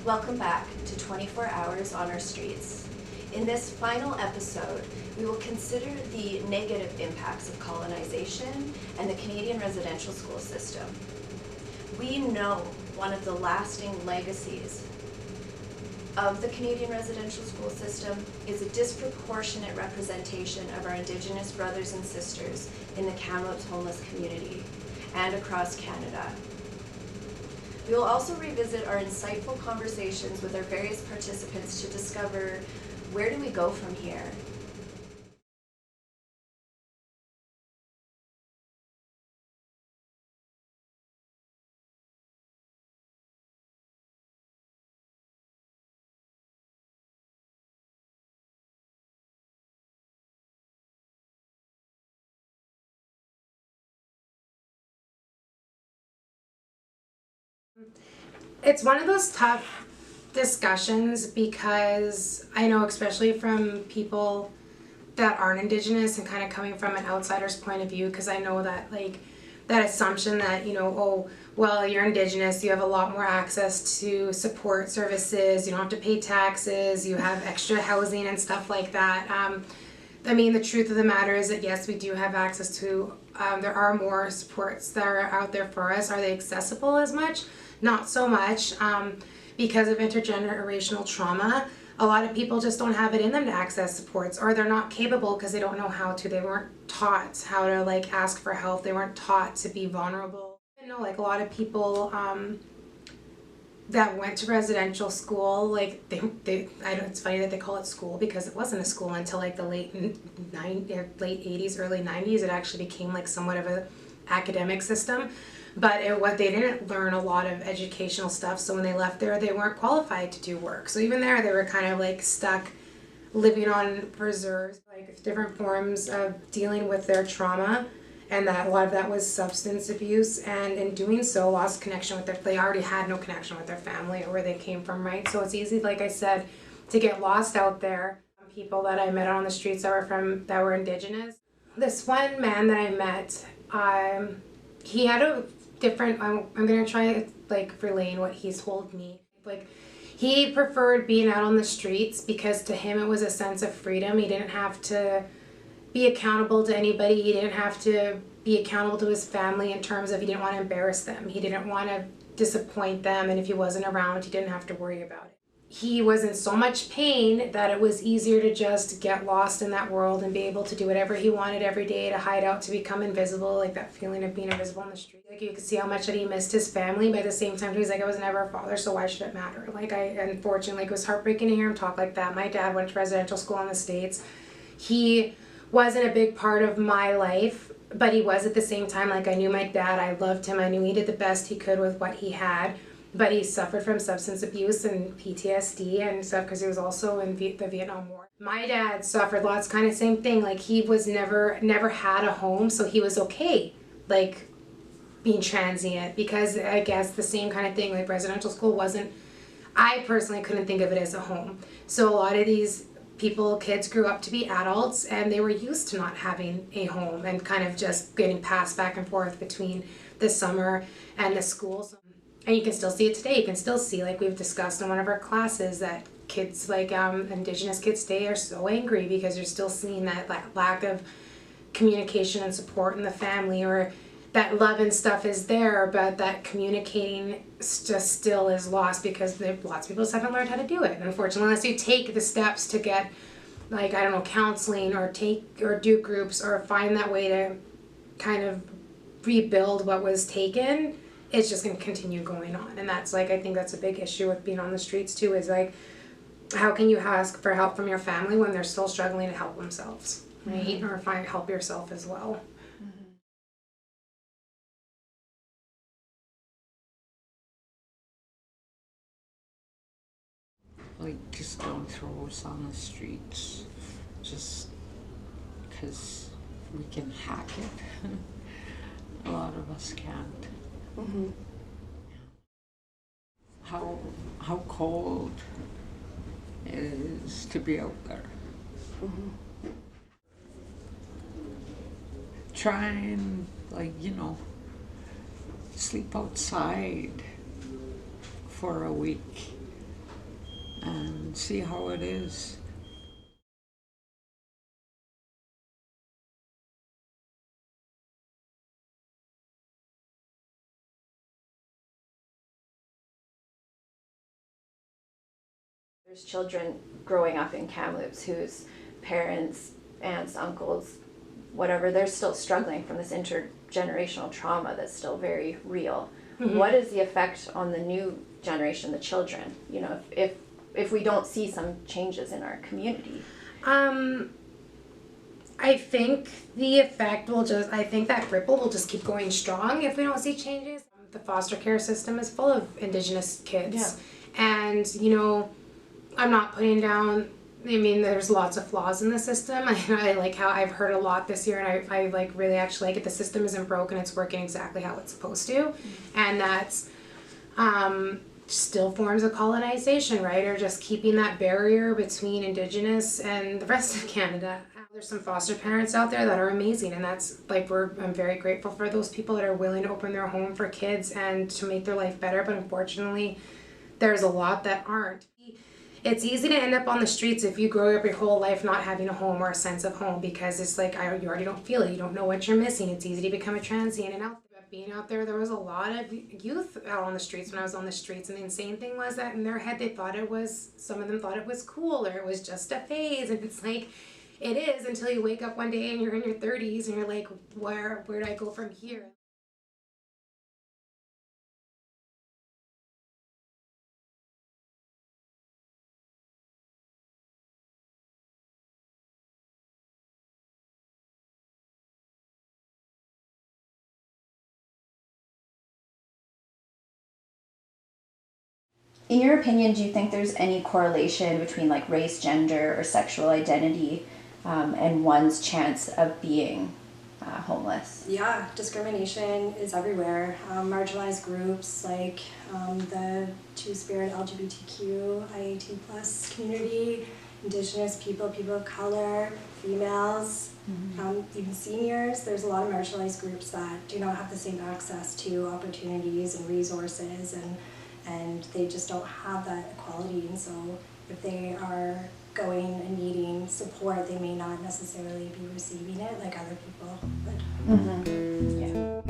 Welcome back to 24 Hours on Our Streets. In this final episode, we will consider the negative impacts of colonization and the Canadian residential school system. We know one of the lasting legacies of the Canadian residential school system is a disproportionate representation of our Indigenous brothers and sisters in the Kamloops homeless community and across Canada. We will also revisit our insightful conversations with our various participants to discover where do we go from here. It's one of those tough discussions because I know, especially from people that aren't Indigenous and kind of coming from an outsider's point of view, because I know that that assumption that, oh, well, you're Indigenous, you have a lot more access to support services, you don't have to pay taxes, you have extra housing and stuff like that. I mean, the truth of the matter is that yes, we do have access to, there are more supports that are out there for us. Are they accessible as much? Not so much, because of intergenerational trauma. A lot of people just don't have it in them to access supports, or they're not capable because they don't know how to. They weren't taught how to ask for help. They weren't taught to be vulnerable. A lot of people that went to residential school, it's funny that they call it school because it wasn't a school until the late 80s, early 90s. It actually became somewhat of a academic system. But they didn't learn a lot of educational stuff, so when they left there, they weren't qualified to do work. So even there, they were kind of stuck living on reserves, different forms of dealing with their trauma, and that a lot of that was substance abuse, and in doing so, lost connection with they already had no connection with their family or where they came from, right? So it's easy, like I said, to get lost out there. People that I met on the streets that were Indigenous. This one man that I met, he had a different, I'm gonna try relaying what he's told me. He preferred being out on the streets because to him it was a sense of freedom. He didn't have to be accountable to anybody. He didn't have to be accountable to his family in terms of he didn't want to embarrass them. He didn't want to disappoint them, and if he wasn't around, he didn't have to worry about it. He was in so much pain that it was easier to just get lost in that world and be able to do whatever he wanted every day, to hide out, to become invisible, that feeling of being invisible on the street. You could see how much that he missed his family, but at the same time he was I was never a father, so why should it matter? Unfortunately, it was heartbreaking to hear him talk like that. My dad went to residential school in the States. He wasn't a big part of my life, but he was at the same time. I knew my dad, I loved him, I knew he did the best he could with what he had. But he suffered from substance abuse and PTSD and stuff because he was also in the Vietnam War. My dad suffered lots, kind of same thing. He was never had a home, so he was okay, being transient, because I guess the same kind of thing. Residential school wasn't. I personally couldn't think of it as a home. So a lot of these kids grew up to be adults, and they were used to not having a home and kind of just getting passed back and forth between the summer and the schools. And you can still see it today. You can still see, we've discussed in one of our classes, that kids, Indigenous kids today are so angry because you're still seeing that lack of communication and support in the family, or that love and stuff is there, but that communicating just still is lost because lots of people just haven't learned how to do it. And unfortunately, unless you take the steps to get, counseling or do groups or find that way to kind of rebuild what was taken, it's just going to continue going on. And that's I think that's a big issue with being on the streets too, is how can you ask for help from your family when they're still struggling to help themselves, right? Mm-hmm. Or help yourself as well. Just don't throw us on the streets just because we can hack it. A lot of us can't. Mm-hmm. How cold it is to be out there. Mm-hmm. Try and sleep outside for a week and see how it is. There's children growing up in Kamloops whose parents, aunts, uncles, whatever, they're still struggling from this intergenerational trauma that's still very real. Mm-hmm. What is the effect on the new generation, the children, you know, if we don't see some changes in our community? I think the effect will I think that ripple will just keep going strong if we don't see changes. The foster care system is full of Indigenous kids. Yeah. And, you know, I'm not putting down, I mean, there's lots of flaws in the system. I like how I've heard a lot this year, and I like really actually like it. The system isn't broken, it's working exactly how it's supposed to. Mm-hmm. And that's still forms of colonization, right? Or just keeping that barrier between Indigenous and the rest of Canada. There's some foster parents out there that are amazing, and that's like I'm very grateful for those people that are willing to open their home for kids and to make their life better, but unfortunately there's a lot that aren't. It's easy to end up on the streets if you grow up your whole life not having a home or a sense of home, because it's like you already don't feel it, you don't know what you're missing. It's easy to become a transient. And being out there was a lot of youth out on the streets when I was on the streets, and the insane thing was that in their head some of them thought it was cool or it was just a phase, and it's like it is until you wake up one day and you're in your 30s and you're like, where do I go from here? In your opinion, do you think there's any correlation between like race, gender, or sexual identity and one's chance of being homeless? Yeah, discrimination is everywhere. Marginalized groups like the Two-Spirit LGBTQ, IAT+ community, Indigenous people, people of color, females, even seniors. There's a lot of marginalized groups that do not have the same access to opportunities and resources, and they just don't have that equality. And so if they are going and needing support, they may not necessarily be receiving it like other people would. Mm-hmm. Yeah.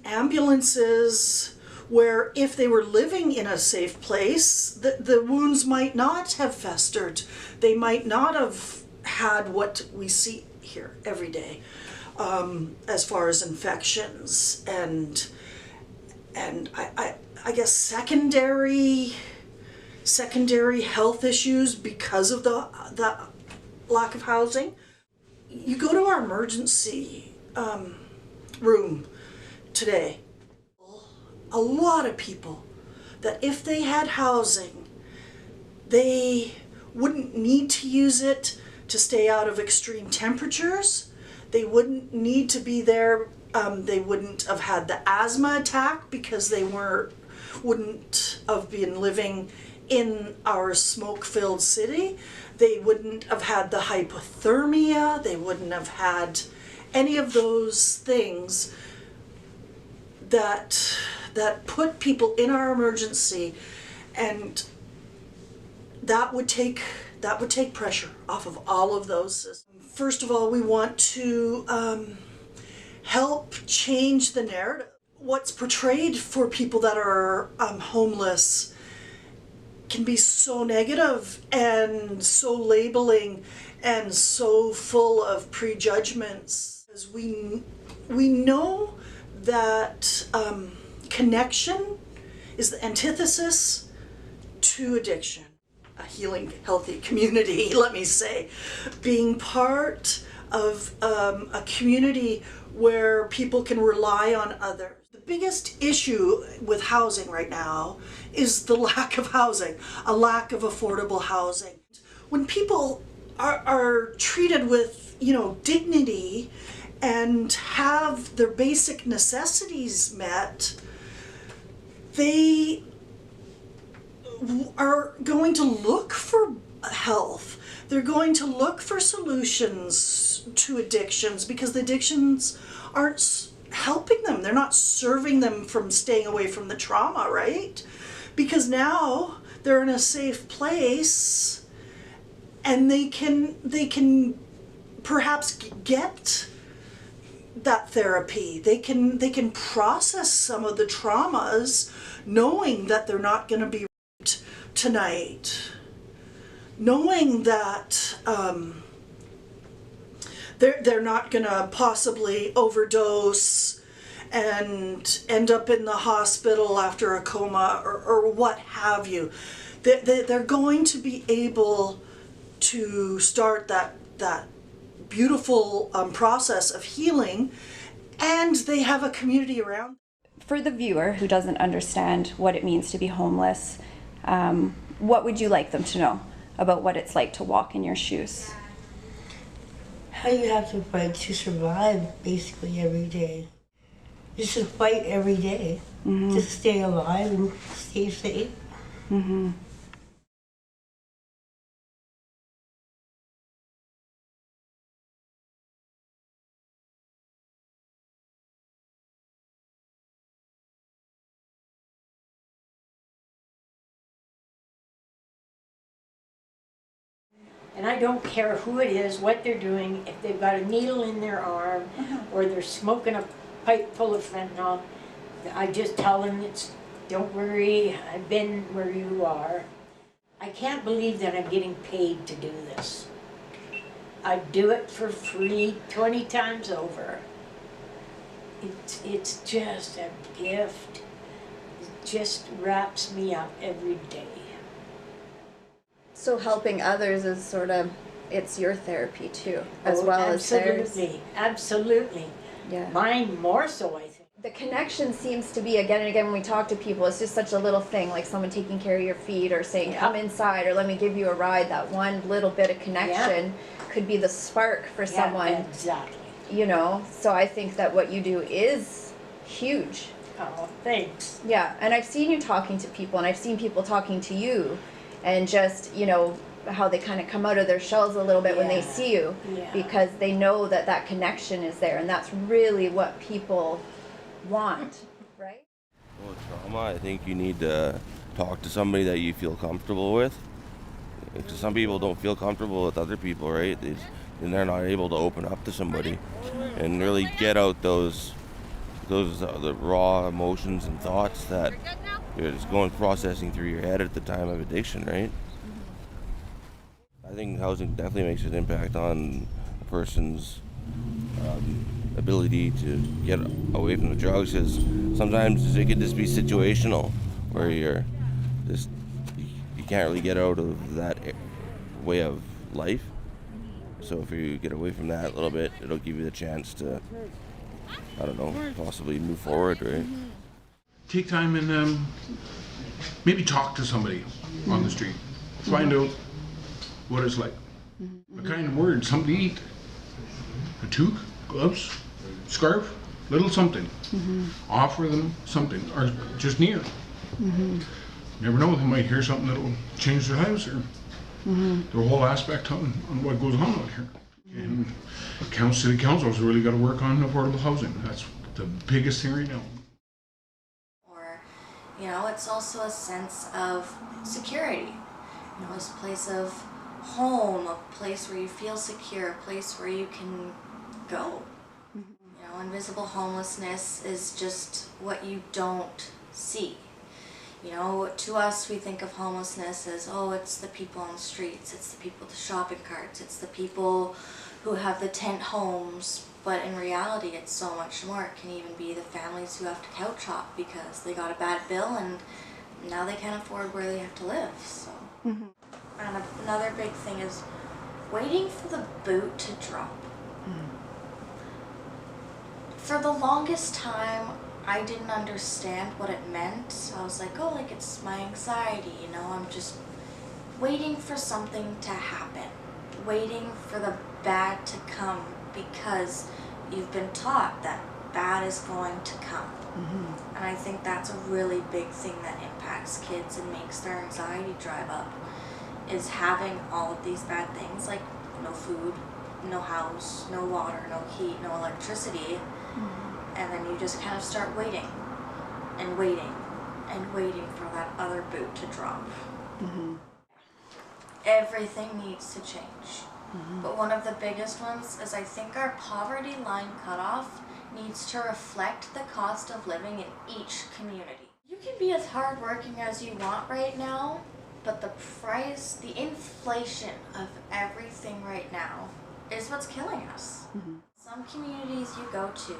Ambulances where if they were living in a safe place, the wounds might not have festered. They might not have had what we see here every day as far as infections and I guess secondary health issues because of the lack of housing. You go to our emergency room today, a lot of people that if they had housing, they wouldn't need to use it to stay out of extreme temperatures. They wouldn't need to be there. They wouldn't have had the asthma attack because they wouldn't have been living in our smoke-filled city. They wouldn't have had the hypothermia. They wouldn't have had any of those things that put people in our emergency, and that would take pressure off of all of those systems. First of all, we want to help change the narrative. What's portrayed for people that are homeless can be so negative and so labeling and so full of prejudgments. As we know that connection is the antithesis to addiction. A healing, healthy community, let me say. Being part of a community where people can rely on others. The biggest issue with housing right now is the lack of housing, a lack of affordable housing. When people are treated with, you know, dignity and have their basic necessities met, they are going to look for health. They're going to look for solutions to addictions because the addictions aren't helping them. They're not serving them from staying away from the trauma, right? Because now they're in a safe place and they can perhaps get that therapy. They can process some of the traumas knowing that they're not going to be raped tonight. Knowing that they're not going to possibly overdose and end up in the hospital after a coma or what have you. They're going to be able to start that beautiful process of healing, and they have a community around. For the viewer who doesn't understand what it means to be homeless, what would you like them to know about what it's like to walk in your shoes? How you have to fight to survive basically every day. Just to fight every day, to stay alive and stay safe. Mm-hmm. And I don't care who it is, what they're doing, if they've got a needle in their arm or they're smoking a pipe full of fentanyl, I just tell them, don't worry, I've been where you are. I can't believe that I'm getting paid to do this. I do it for free 20 times over. It's just a gift. It just wraps me up every day. So helping others is sort of, it's your therapy too, as well as theirs. Absolutely, absolutely. Yeah. Mine more so, I think. The connection seems to be, again and again, when we talk to people, it's just such a little thing, like someone taking care of your feet or saying, come inside or let me give you a ride. That one little bit of connection could be the spark for someone. Exactly. You know, so I think that what you do is huge. Oh, thanks. Yeah, and I've seen you talking to people, and I've seen people talking to you, and just, you know, how they kind of come out of their shells a little bit when they see you, because they know that that connection is there, and that's really what people want, right? Well, trauma, I think you need to talk to somebody that you feel comfortable with. Because some people don't feel comfortable with other people, right? And they're not able to open up to somebody and really get out those the raw emotions and thoughts that you're just processing through your head at the time of addiction, right? I think housing definitely makes an impact on a person's ability to get away from the drugs, because sometimes it could just be situational, where you can't really get out of that way of life. So if you get away from that a little bit, it'll give you the chance to, I don't know, possibly move forward, right? Take time and maybe talk to somebody on the street. Find out what it's like. What kind of word, something to eat. A toque, gloves, scarf, little something. Offer them something, or just near. Never know, they might hear something that'll change their lives or their whole aspect on what goes on out here. And city council's really got to work on affordable housing. That's the biggest thing right now. Or, you know, it's also a sense of security. You know, it's a place of home, a place where you feel secure, a place where you can go. You know, invisible homelessness is just what you don't see. You know, to us, we think of homelessness as, oh, it's the people on the streets, it's the people with the shopping carts, it's the people who have the tent homes, but in reality, it's so much more. It can even be the families who have to couch hop because they got a bad bill and now they can't afford where they have to live, so. And another big thing is waiting for the boot to drop. For the longest time, I didn't understand what it meant. I was like, oh, like it's my anxiety, you know, I'm just waiting for something to happen. waiting for the bad to come because you've been taught that bad is going to come. And I think that's a really big thing that impacts kids and makes their anxiety drive up, is having all of these bad things like no food, no house, no water, no heat, no electricity, and then you just kind of start waiting and waiting and waiting for that other boot to drop. Everything needs to change. But one of the biggest ones is I think our poverty line cutoff needs to reflect the cost of living in each community. You can be as hardworking as you want right now, but the price, the inflation of everything right now is what's killing us. Some communities you go to,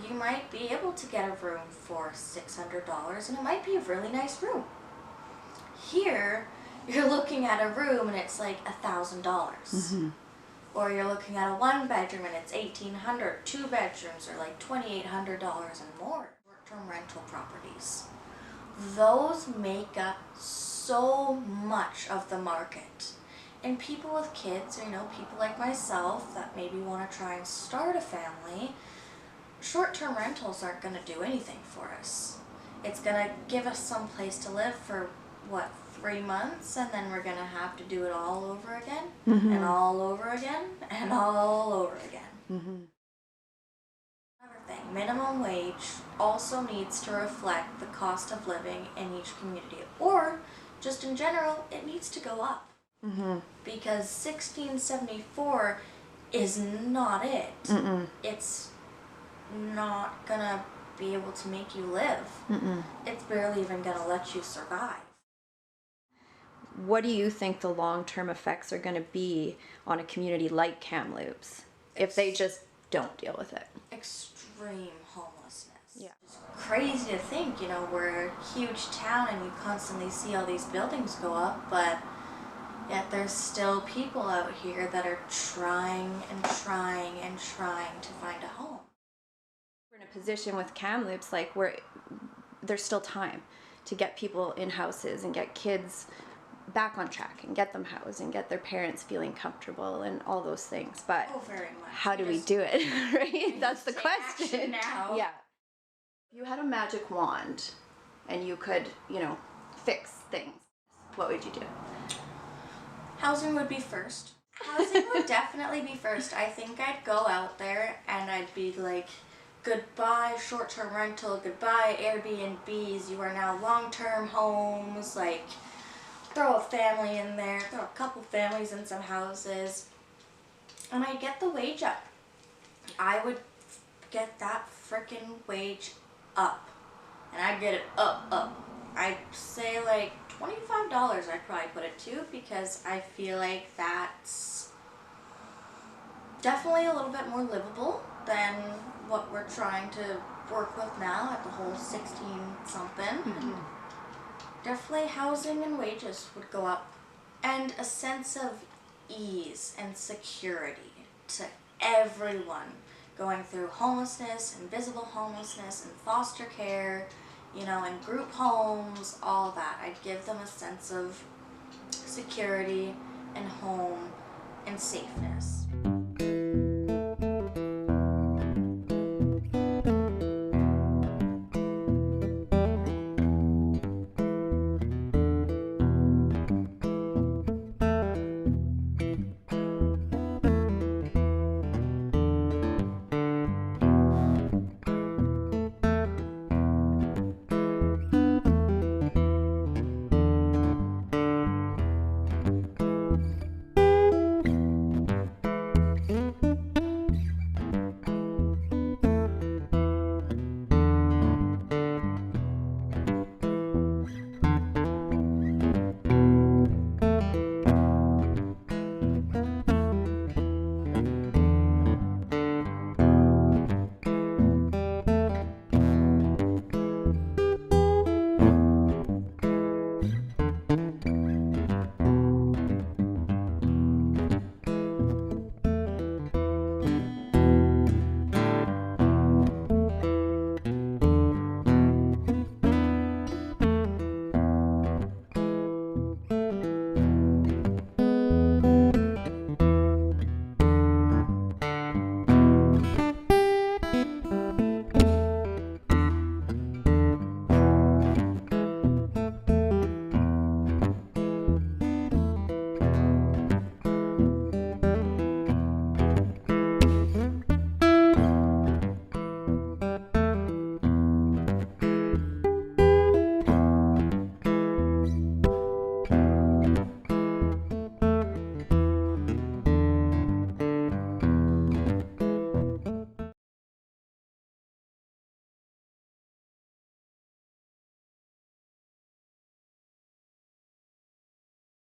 you might be able to get a room for $600 and it might be a really nice room. Here, you're looking at a room and it's like $1,000. Or you're looking at a 1-bedroom and it's $1,800. 2 bedrooms are like $2,800 and more. Short-term rental properties. Those make up so much of the market. And people with kids, or people like myself that maybe want to try and start a family, short-term rentals aren't going to do anything for us. It's going to give us some place to live for, 3 months, and then we're going to have to do it all over again, and all over again, and all over again. Another thing, minimum wage also needs to reflect the cost of living in each community, or just in general, it needs to go up. Because $16.74 is not it. It's not gonna be able to make you live. It's barely even gonna let you survive. What do you think the long-term effects are going to be on a community like Kamloops if they just don't deal with it? Extreme homelessness. Yeah. It's crazy to think, we're a huge town and you constantly see all these buildings go up, but yet there's still people out here that are trying and trying and trying to find a home. We're in a position with Kamloops where there's still time to get people in houses and get kids back on track and get them housed and get their parents feeling comfortable and all those things. But very much. how do we do it? Right? That's the question. Now. Yeah. If you had a magic wand and you could, fix things, what would you do? Housing would be first. Housing would definitely be first. I think I'd go out there and I'd be like, goodbye short-term rental, goodbye Airbnbs, you are now long-term homes, throw a family in there, throw a couple families in some houses, and I'd get the wage up. I would get that frickin' wage up, and I'd get it up. I'd say $25 I'd probably put it to, because I feel like that's definitely a little bit more livable than what we're trying to work with now at the whole 16-something. Definitely housing and wages would go up, and a sense of ease and security to everyone going through homelessness, invisible homelessness, and foster care, and group homes, all that. I'd give them a sense of security and home and safeness.